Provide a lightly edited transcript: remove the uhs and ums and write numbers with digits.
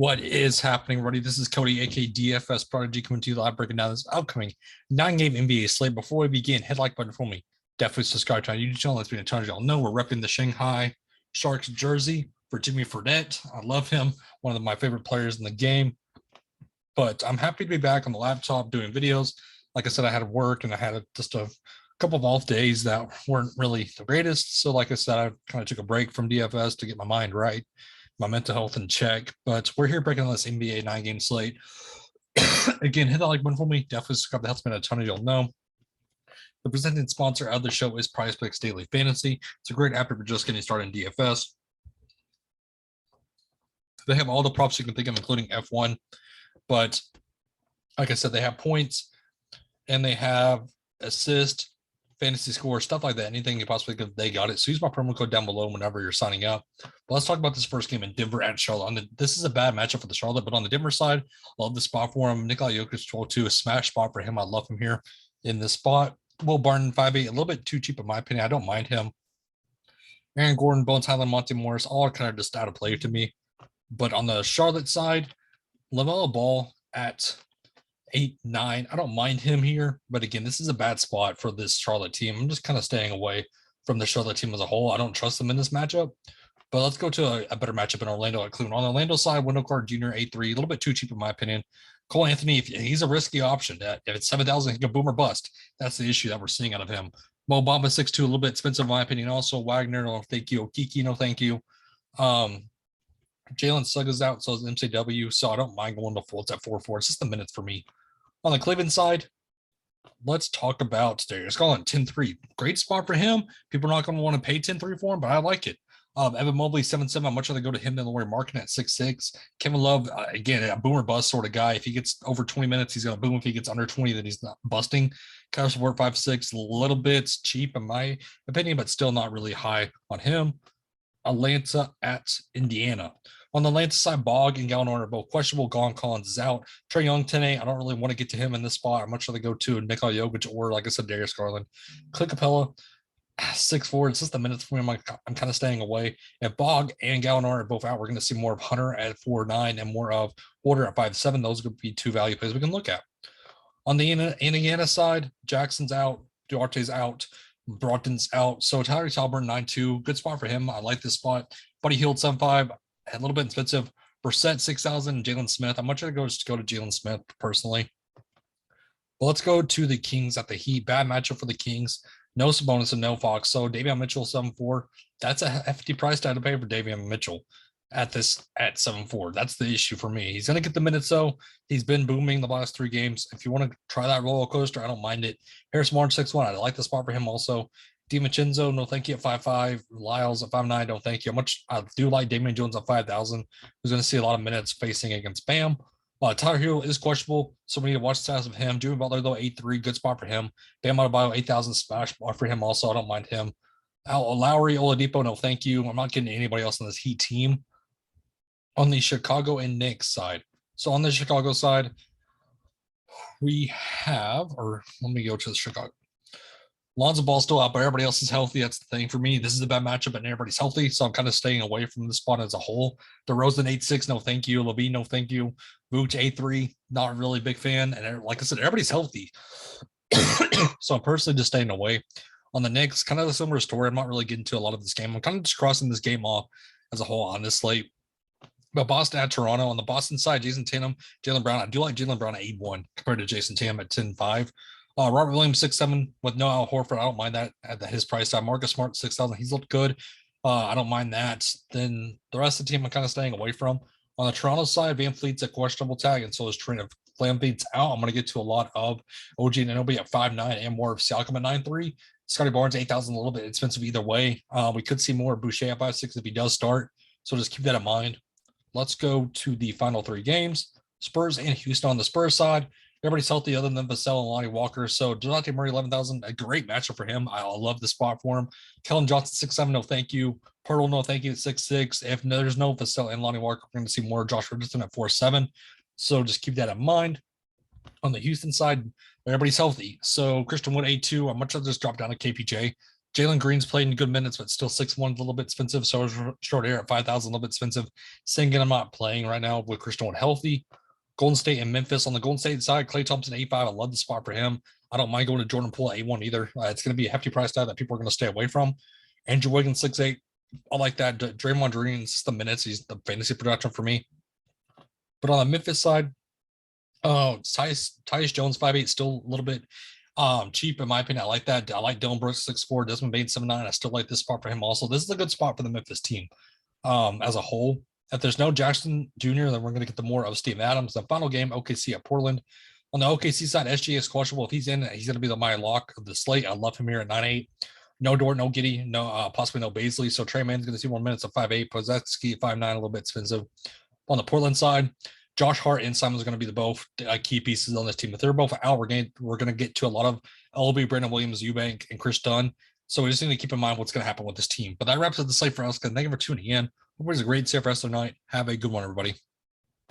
What is happening, everybody? This is Cody, aka DFS Prodigy, coming to you live, breaking down this upcoming 9-game NBA slate. Before we begin, hit like button for me. Definitely subscribe to our YouTube channel. Let's be a ton of y'all know we're repping the Shanghai Sharks jersey for Jimmy Fredette. I love him, one of my favorite players in the game. But I'm happy to be back on the laptop doing videos. Like I said, I had work and I had just a couple of off days that weren't really the greatest. So, like I said, I kind of took a break from DFS to get my mind right, my mental health in check. But we're here breaking on this NBA 9-game slate. Again, hit that like button for me. Definitely subscribe. That helps me a ton of y'all know. The presenting sponsor of the show is PrizePicks Daily Fantasy. It's a great app if you're just getting started in DFS. They have all the props you can think of, including F1. But like I said, they have points and they have assist, fantasy score, stuff like that. Anything you possibly could, they got it. So use my promo code down below whenever you're signing up. But let's talk about this first game in Denver at Charlotte. This is a bad matchup for the Charlotte, but on the Denver side, I love the spot for him. Nikola Jokic 12-2, a smash spot for him. I love him here in this spot. Will Barton 5-8, a little bit too cheap in my opinion. I don't mind him. Aaron Gordon, Bones Highland, Monty Morris, all are kind of just out of play to me. But on the Charlotte side, LaMelo Ball at 8-9. I don't mind him here, but again, this is a bad spot for this Charlotte team. I'm just kind of staying away from the Charlotte team as a whole. I don't trust them in this matchup. But let's go to a better matchup in Orlando at Cleveland. On the Orlando side, Wendell Carter Jr. 8-3, a little bit too cheap in my opinion. Cole Anthony, if he's a risky option. If it's 7,000, he can boom or bust. That's the issue that we're seeing out of him. Mo Bamba 6-2, a little bit expensive in my opinion. Also, Wagner, no thank you. Okiki, no thank you. Jalen Suggs out, so is MCW, so I don't mind going to Fultz at 4-4. It's just the minutes for me. On the Cleveland side, let's talk about Darius Garland, 10-3. Great spot for him. People are not going to want to pay 10-3 for him, but I like it. Evan Mobley, 7-7. I'd much rather go to him than Lauri Markkanen at 6-6. Kevin Love, again, a boomer bust sort of guy. If he gets over 20 minutes, he's going to boom. If he gets under 20, then he's not busting. Kyle Support 5-6, a little bit cheap in my opinion, but still not really high on him. Atlanta at Indiana. On the Atlanta side, Bog and Gallinari are both questionable. Gone Collins is out. Trae Young 10-8. I don't really want to get to him in this spot. I'd much rather go to Nikola Jokic or, like I said, Darius Garland. Clint Capella, 6-4. It's just the minutes for him. I'm kind of staying away. If Bog and Gallinari are both out, we're going to see more of Hunter at 4-9 and more of Porter at 5-7. Those could be two value plays we can look at. On the Indiana side, Jackson's out. Duarte's out. Broughton's out. So Tyler Talburn 9-2. Good spot for him. I like this spot. Buddy Hield 7-5. A little bit expensive. Brissett 6,000. Jalen Smith. I'm much rather go to Jalen Smith personally. But let's go to the Kings at the Heat. Bad matchup for the Kings. No Sabonis and no Fox. So Davion Mitchell 7-4. That's a hefty price tag to pay for Davion Mitchell at 7-4. That's the issue for me. He's going to get the minutes though. He's been booming the last 3 games. If you want to try that roller coaster, I don't mind it. Harrison Barnes 6-1. I like the spot for him also. DiMincenzo, no thank you at 5-5. Lyles at 5-9, no thank you. I do like Damian Jones at 5,000. Who's going to see a lot of minutes facing against Bam. Tyler Hero is questionable, so we need to watch the stats of him. Jimmy Butler, though, 8-3, good spot for him. Bam Adebayo, 8,000 smash spot for him also. I don't mind him. Lowry, Oladipo, no thank you. I'm not getting anybody else on this Heat team. On the Chicago and Knicks side. So on the Chicago side, we have, or let me go to the Chicago. Lonzo Ball's still out, but everybody else is healthy. That's the thing for me. This is a bad matchup, and everybody's healthy, so I'm kind of staying away from the spot as a whole. DeRozan 8-6, no thank you. Levine, no thank you. Vooch 8-3, not really a big fan. And like I said, everybody's healthy. So I'm personally just staying away. On the Knicks, kind of a similar story. I'm not really getting to a lot of this game. I'm kind of just crossing this game off as a whole on this slate. But Boston at Toronto. On the Boston side, Jason Tatum, Jaylen Brown. I do like Jaylen Brown at 8-1 compared to Jason Tatum at 10-5. Robert Williams 6-7 with no Al Horford. I don't mind that at his price tag. Marcus Smart 6,000. He's looked good. I don't mind that. Then the rest of the team I'm kind of staying away from. On the Toronto side, Van Fleet's a questionable tag, and so is Trent. If Van Fleet's out, I'm going to get to a lot of OG and Anunoby at 5-9 and more of Siakam at 9-3. Scotty Barnes 8,000, a little bit expensive either way. We could see more of Boucher at 5-6 if he does start. So just keep that in mind. Let's go to the final 3 games. Spurs and Houston on the Spurs side. Everybody's healthy other than Vassell and Lonnie Walker. So DeJounte Murray, 11,000, a great matchup for him. I love the spot for him. Kellen Johnson, 6-7, no thank you. Pirtle, no thank you at 6-6. If there's no Vassell and Lonnie Walker, we're going to see more Josh Richardson at 4-7. So just keep that in mind. On the Houston side, everybody's healthy. So Christian Wood, 8-2. I'm much rather just drop down to KPJ. Jalen Green's played in good minutes, but still 6'1", a little bit expensive. So is Short Air at 5,000, a little bit expensive. Singing, I'm not playing right now with Chris Stone healthy. Golden State and Memphis. On the Golden State side, Klay Thompson 8.5. I love the spot for him. I don't mind going to Jordan Poole at 8.1 either. It's going to be a hefty price tag that people are going to stay away from. Andrew Wiggins 6.8. I like that. Draymond Green's the minutes. He's the fantasy production for me. But on the Memphis side, Tyus Jones 5'8", still a little bit cheap in my opinion. I like that. I like Dylan Brooks 6'4", Desmond Bain 7'9". I still like this spot for him also. This is a good spot for the Memphis team as a whole. If there's no Jackson Jr., then we're going to get the more of Steve Adams. The final game, OKC at Portland. On the OKC side, SGA is questionable. If he's in, he's going to be my lock of the slate. I love him here at 9.8. No Dort, no Giddey, no possibly no Baisley. So Trey Mann's going to see 1 minutes of 5'8". Pozeski 5'9", a little bit expensive. On the Portland side, Josh Hart and Simon's going to be the both key pieces on this team. If they're both out, we're going to get to a lot of LB, Brandon Williams, Eubank, and Chris Dunn. So we just need to keep in mind what's going to happen with this team. But that wraps up the slate for us. Thank you for tuning in. Hope it was a great CFS tonight. Have a good one, everybody.